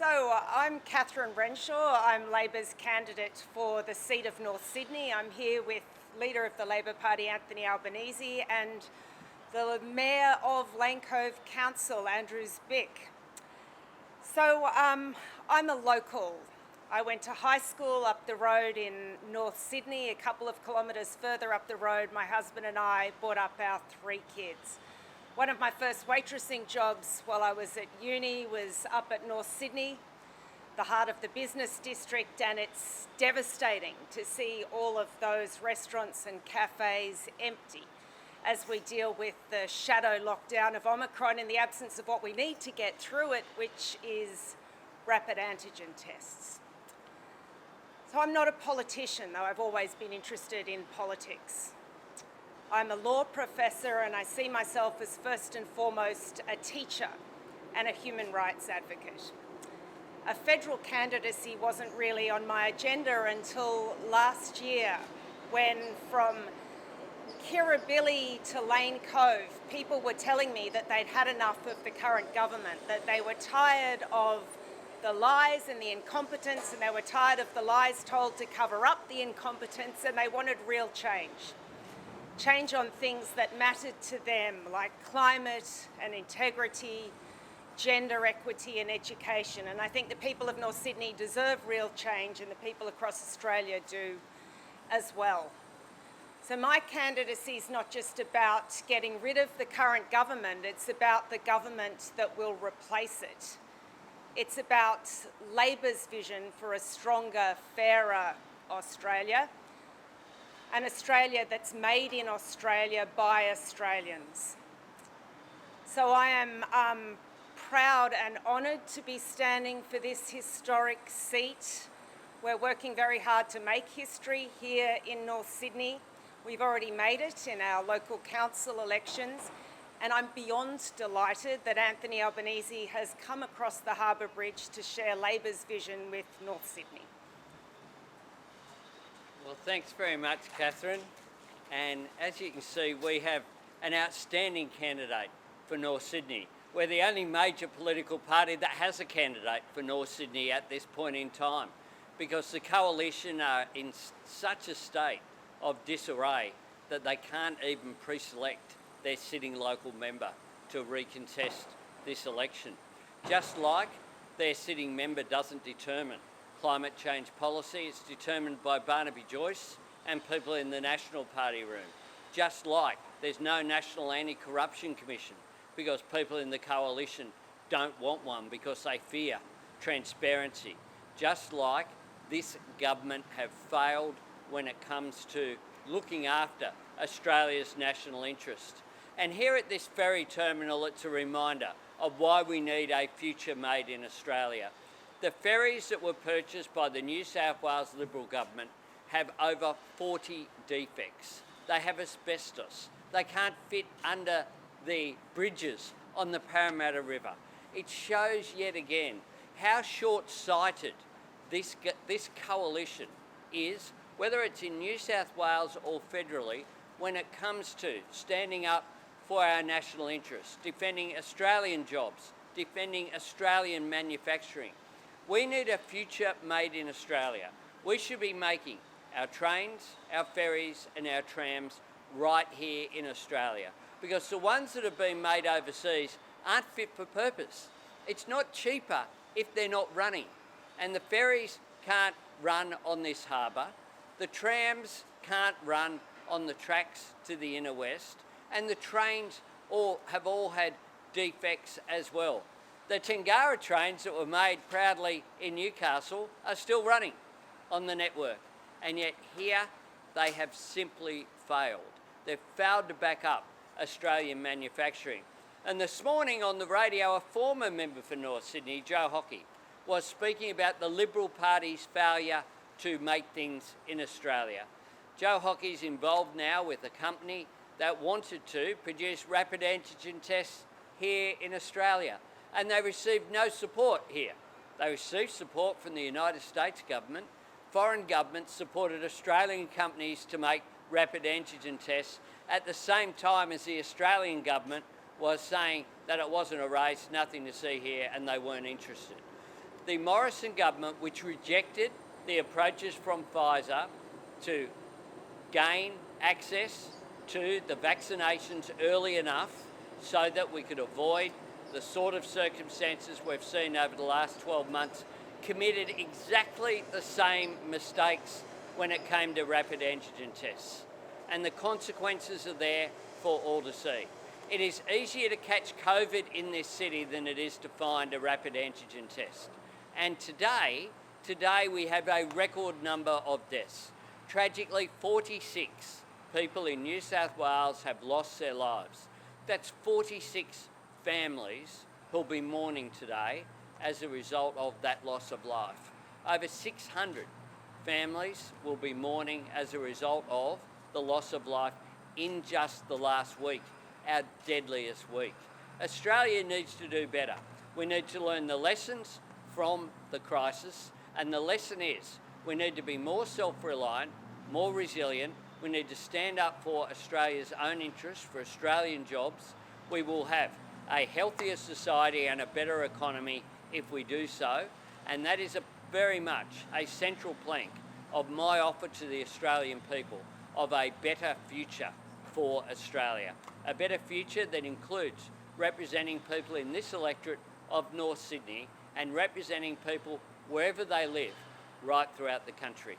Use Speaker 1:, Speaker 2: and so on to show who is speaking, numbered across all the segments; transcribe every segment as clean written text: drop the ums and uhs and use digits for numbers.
Speaker 1: I'm Catherine Renshaw. I'm Labor's candidate for the seat of North Sydney. I'm here with Leader of the Labor Party, Anthony Albanese, and the Mayor of Lane Cove Council, Andrews Bick. I'm a local. I went to high school up the road in North Sydney. A couple of kilometres further up the road, my husband and I brought up our 3 kids. One of my first waitressing jobs while I was at uni was up at North Sydney, the heart of the business district, and it's devastating to see all of those restaurants and cafes empty as we deal with the shadow lockdown of Omicron in the absence of what we need to get through it, which is rapid antigen tests. So I'm not a politician, though I've always been interested in politics. I'm a law professor and I see myself as first and foremost a teacher and a human rights advocate. A federal candidacy wasn't really on my agenda until last year, when from Kirribilli to Lane Cove, people were telling me that they'd had enough of the current government, that they were tired of the lies and the incompetence, and they were tired of the lies told to cover up the incompetence, and they wanted real change. Change on things that mattered to them, like climate and integrity, gender equity and education. And I think the people of North Sydney deserve real change, and the people across Australia do as well. So my candidacy is not just about getting rid of the current government, it's about the government that will replace it. It's about Labor's vision for a stronger, fairer Australia, an Australia that's made in Australia by Australians. So I am proud and honoured to be standing for this historic seat. We're working very hard to make history here in North Sydney. We've already made it in our local council elections, and I'm beyond delighted that Anthony Albanese has come across the Harbour Bridge to share Labor's vision with North Sydney.
Speaker 2: Well, thanks very much, Catherine. And as you can see, we have an outstanding candidate for North Sydney. We're the only major political party that has a candidate for North Sydney at this point in time, because the coalition are in such a state of disarray that they can't even pre-select their sitting local member to recontest this election. Just like their sitting member doesn't determine climate change policy, it's determined by Barnaby Joyce and people in the National Party room. Just like there's no National Anti-Corruption Commission, because people in the coalition don't want one because they fear transparency. Just like this government have failed when it comes to looking after Australia's national interest. And here at this ferry terminal, it's a reminder of why we need a future made in Australia. The ferries that were purchased by the New South Wales Liberal government have over 40 defects. They have asbestos. They can't fit under the bridges on the Parramatta River. It shows yet again how short-sighted this coalition is, whether it's in New South Wales or federally, when it comes to standing up for our national interests, defending Australian jobs, defending Australian manufacturing. We need a future made in Australia. We should be making our trains, our ferries and our trams right here in Australia, because the ones that have been made overseas aren't fit for purpose. It's not cheaper if they're not running, and the ferries can't run on this harbour. The trams can't run on the tracks to the inner west, and the trains have all had defects as well. The Tangara trains that were made proudly in Newcastle are still running on the network, and yet here they have simply failed. They've failed to back up Australian manufacturing. And this morning on the radio, a former member for North Sydney, Joe Hockey, was speaking about the Liberal Party's failure to make things in Australia. Joe Hockey's involved now with a company that wanted to produce rapid antigen tests here in Australia, and they received no support here. They received support from the United States government. Foreign governments supported Australian companies to make rapid antigen tests at the same time as the Australian government was saying that it wasn't a race, nothing to see here, and they weren't interested. The Morrison government, which rejected the approaches from Pfizer to gain access to the vaccinations early enough so that we could avoid the sort of circumstances we've seen over the last 12 months, committed exactly the same mistakes when it came to rapid antigen tests. And the consequences are there for all to see. It is easier to catch COVID in this city than it is to find a rapid antigen test. And today we have a record number of deaths. Tragically, 46 people in New South Wales have lost their lives. That's 46 families who'll be mourning today as a result of that loss of life. Over 600 families will be mourning as a result of the loss of life in just the last week, our deadliest week. Australia needs to do better. We need to learn the lessons from the crisis, and the lesson is we need to be more self-reliant, more resilient. We need to stand up for Australia's own interests, for Australian jobs. We will have a healthier society and a better economy if we do so, and that is very much a central plank of my offer to the Australian people of a better future for Australia. A better future that includes representing people in this electorate of North Sydney and representing people wherever they live right throughout the country.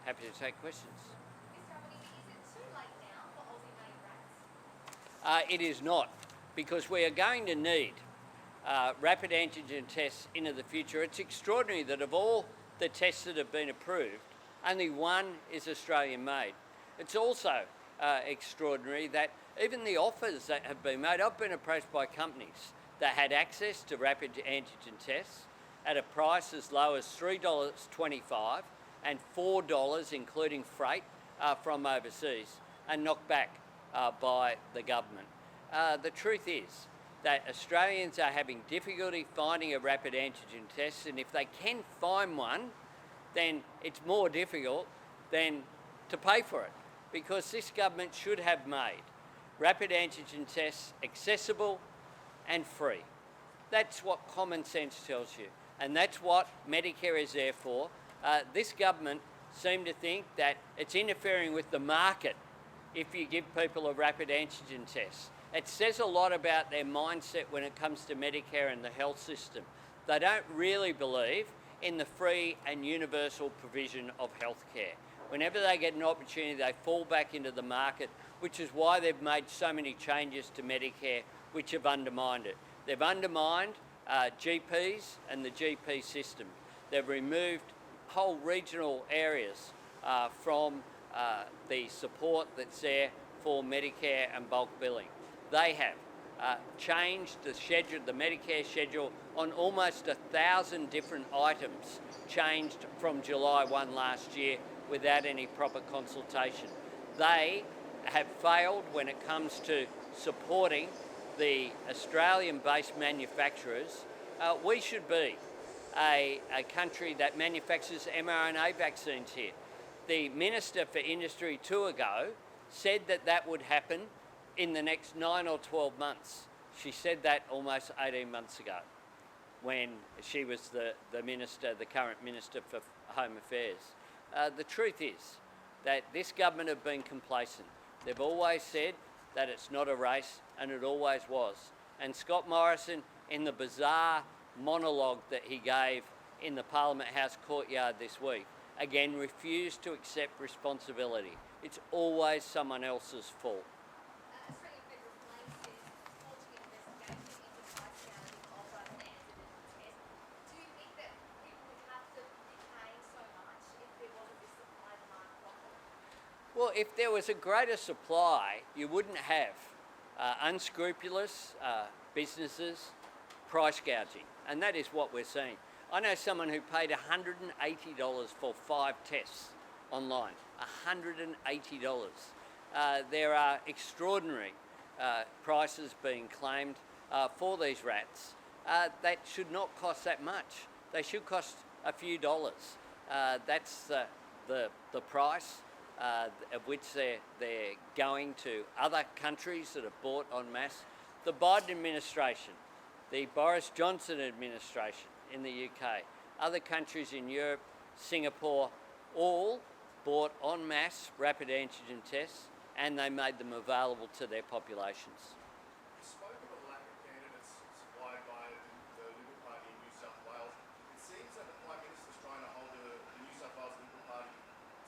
Speaker 2: Happy to take questions.
Speaker 3: Is it too late now for Aussie-made rats?
Speaker 2: It is not, because we are going to need rapid antigen tests into the future. It's extraordinary that of all the tests that have been approved, only one is Australian made. It's also extraordinary that even the offers that have been made, I've been approached by companies that had access to rapid antigen tests at a price as low as $3.25 and $4 including freight from overseas, and knocked back by the government. The truth is that Australians are having difficulty finding a rapid antigen test, and if they can find one, then it's more difficult than to pay for it, because this government should have made rapid antigen tests accessible and free. That's what common sense tells you, and that's what Medicare is there for. This government seem to think that it's interfering with the market if you give people a rapid antigen test. It says a lot about their mindset when it comes to Medicare and the health system. They don't really believe in the free and universal provision of healthcare. Whenever they get an opportunity, they fall back into the market, which is why they've made so many changes to Medicare, which have undermined it. They've undermined GPs and the GP system. They've removed whole regional areas from the support that's there for Medicare and bulk billing. They have changed the schedule, the Medicare schedule, on almost 1,000 different items, changed from July 1 last year without any proper consultation. They have failed when it comes to supporting the Australian-based manufacturers. We should be a country that manufactures mRNA vaccines here. The Minister for Industry 2 ago said that that would happen in the next 9 or 12 months. She said that almost 18 months ago when she was the minister, the current Minister for Home Affairs. The truth is that this government have been complacent. They've always said that it's not a race, and it always was. And Scott Morrison, in the bizarre monologue that he gave in the Parliament House courtyard this week, again refused to accept responsibility. It's always someone else's fault.
Speaker 3: Australian Federal Police is launching an investigation into the partiality of rapid antigen tests. Do you think that people would have to be paying so much if there wasn't this supply-demand problem?
Speaker 2: Well, if there was a greater supply, you wouldn't have unscrupulous businesses price gouging, and that is what we're seeing. I know someone who paid $180 for 5 tests online. $180. There are extraordinary prices being claimed for these rats that should not cost that much. They should cost a few dollars. That's the price of which they're going to other countries that have bought en masse. The Biden administration, the Boris Johnson administration in the UK, other countries in Europe, Singapore, all bought en masse rapid antigen tests and they made them available to their populations.
Speaker 4: You spoke of a lack of candidates supplied by the Liberal Party in New South Wales. It seems that the Prime Minister's trying to hold the New South Wales Liberal Party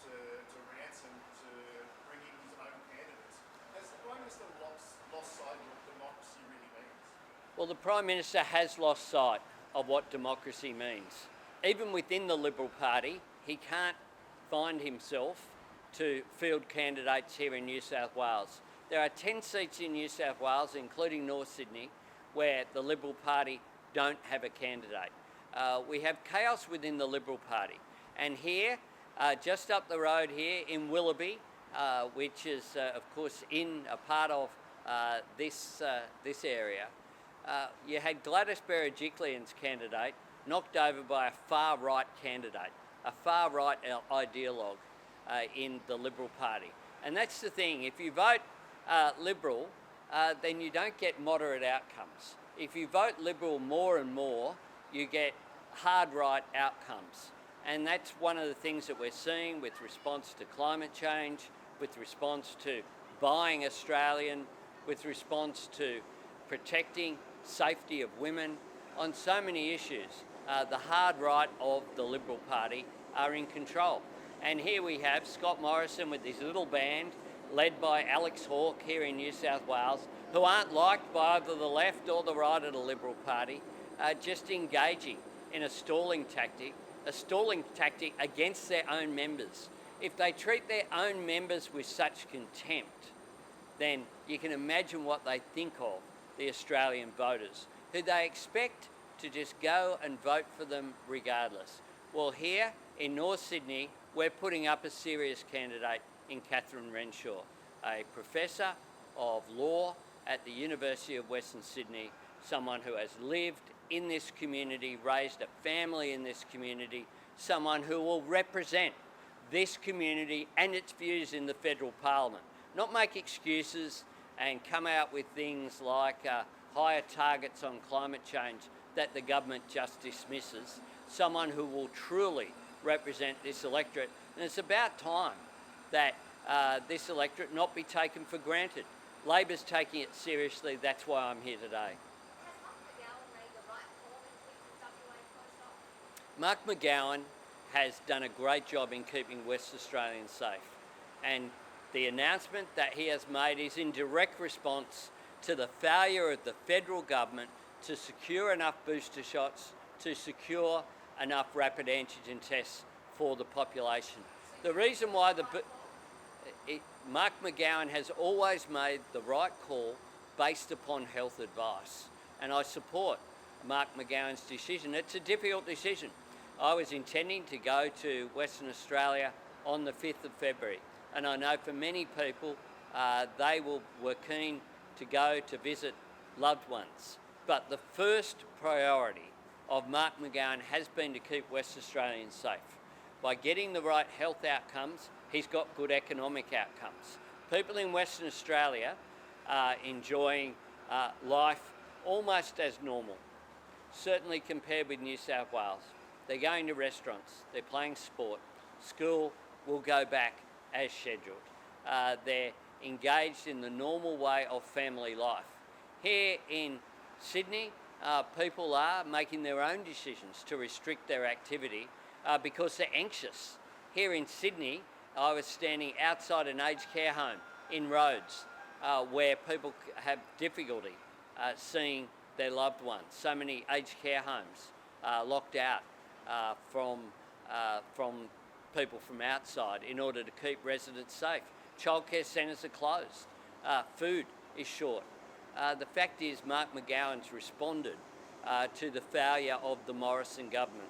Speaker 4: to ransom to bring in his own candidates. Has the Prime Minister lost sight of what democracy really means?
Speaker 2: Well, the Prime Minister has lost sight of what democracy means. Even within the Liberal Party, he can't find himself to field candidates here in New South Wales. There are 10 seats in New South Wales, including North Sydney, where the Liberal Party don't have a candidate. We have chaos within the Liberal Party. And here, just up the road here in Willoughby, which is, of course, in a part of this area, you had Gladys Berejiklian's candidate knocked over by a far-right candidate, a far-right ideologue in the Liberal Party. And that's the thing, if you vote Liberal, then you don't get moderate outcomes. If you vote Liberal more and more, you get hard-right outcomes. And that's one of the things that we're seeing with response to climate change, with response to buying Australian, with response to protecting safety of women. On so many issues, the hard right of the Liberal Party are in control. And here we have Scott Morrison with his little band, led by Alex Hawke here in New South Wales, who aren't liked by either the left or the right of the Liberal Party, just engaging in a stalling tactic against their own members. If they treat their own members with such contempt, then you can imagine what they think of the Australian voters, who they expect to just go and vote for them regardless. Well, here in North Sydney, we're putting up a serious candidate in Catherine Renshaw, a professor of law at the University of Western Sydney, someone who has lived in this community, raised a family in this community, someone who will represent this community and its views in the federal parliament, not make excuses and come out with things like higher targets on climate change that the government just dismisses, someone who will truly represent this electorate. And it's about time that this electorate not be taken for granted. Labor's taking it seriously, that's why I'm here today. Mark McGowan has done a great job in keeping West Australians safe, and the announcement that he has made is in direct response to the failure of the federal government to secure enough booster shots, to secure enough rapid antigen tests for the population. The reason why Mark McGowan has always made the right call based upon health advice, and I support Mark McGowan's decision. It's a difficult decision. I was intending to go to Western Australia on the 5th of February, and I know for many people they were keen to go to visit loved ones. But the first priority of Mark McGowan has been to keep West Australians safe. By getting the right health outcomes, he's got good economic outcomes. People in Western Australia are enjoying life almost as normal, certainly compared with New South Wales. They're going to restaurants, they're playing sport, school will go back as scheduled. They're engaged in the normal way of family life. Here in Sydney, people are making their own decisions to restrict their activity because they're anxious. Here in Sydney, I was standing outside an aged care home in Rhodes where people have difficulty seeing their loved ones. So many aged care homes locked out from people from outside in order to keep residents safe. Childcare centres are closed. Food is short. The fact is Mark McGowan's responded to the failure of the Morrison government.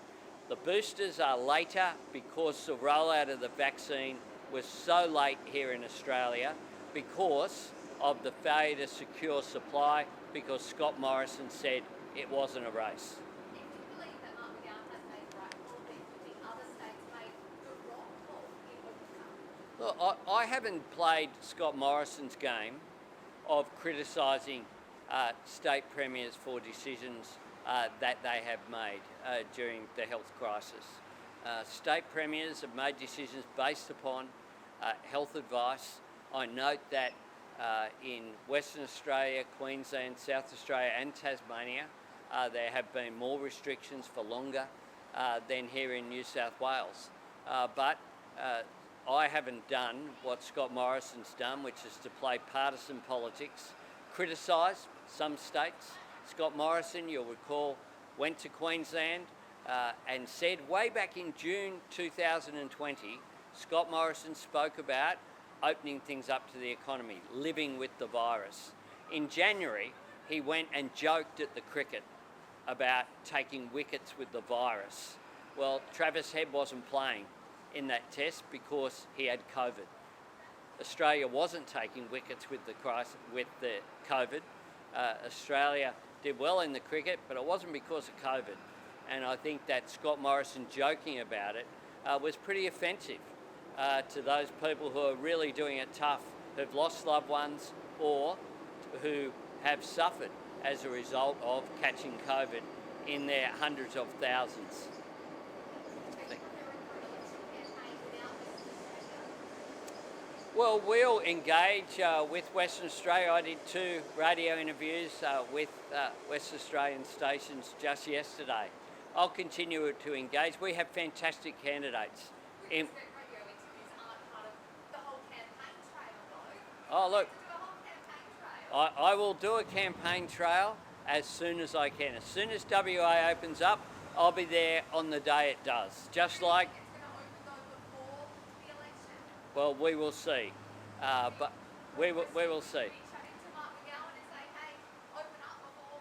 Speaker 2: The boosters are later because the rollout of the vaccine was so late here in Australia because of the failure to secure supply, because Scott Morrison said it wasn't a race.
Speaker 3: If you believe that Mark McGowan has made the right call, then do you think other states made the wrong call in Open?
Speaker 2: Look, I haven't played Scott Morrison's game of criticising state premiers for decisions that they have made during the health crisis. State premiers have made decisions based upon health advice. I note that in Western Australia, Queensland, South Australia and Tasmania, there have been more restrictions for longer than here in New South Wales. But I haven't done what Scott Morrison's done, which is to play partisan politics, criticise some states. Scott Morrison, you'll recall, went to Queensland and said way back in June 2020, Scott Morrison spoke about opening things up to the economy, living with the virus. In January, he went and joked at the cricket about taking wickets with the virus. Well, Travis Head wasn't playing in that test because he had COVID. Australia wasn't taking wickets with the COVID. Australia did well in the cricket, but it wasn't because of COVID. And I think that Scott Morrison joking about it was pretty offensive to those people who are really doing it tough, who've lost loved ones or who have suffered as a result of catching COVID in their hundreds of thousands. Well, we'll engage with Western Australia. I did 2 radio interviews with Western Australian stations just yesterday. I'll continue to engage. We have fantastic candidates.
Speaker 3: Radio interviews aren't part of the whole campaign trail, though.
Speaker 2: Oh, look,
Speaker 3: Do a whole campaign trail.
Speaker 2: I will do a campaign trail as soon as I can. As soon as WA opens up, I'll be there on the day it does. Just like,
Speaker 3: It's going to open though before the election.
Speaker 2: well, we will see. But we will see.
Speaker 3: Reach out to Mark McGowan and say, hey, open up before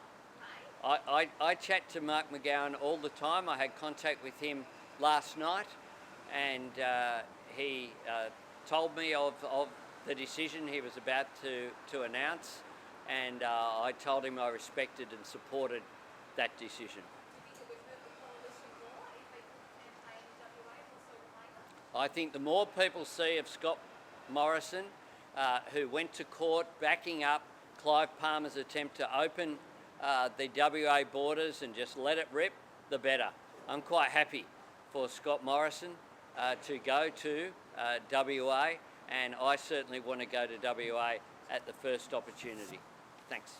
Speaker 3: May.
Speaker 2: I chat to Mark McGowan all the time. I had contact with him last night, and he told me of the decision he was about to announce, and I told him I respected and supported that decision.
Speaker 3: Do you think it would hurt the coalition more if they couldn't campaign in WA also later?
Speaker 2: I think the more people see of Scott Morrison, who went to court backing up Clive Palmer's attempt to open the WA borders and just let it rip, the better. I'm quite happy for Scott Morrison to go to WA, and I certainly want to go to WA at the first opportunity. Thanks.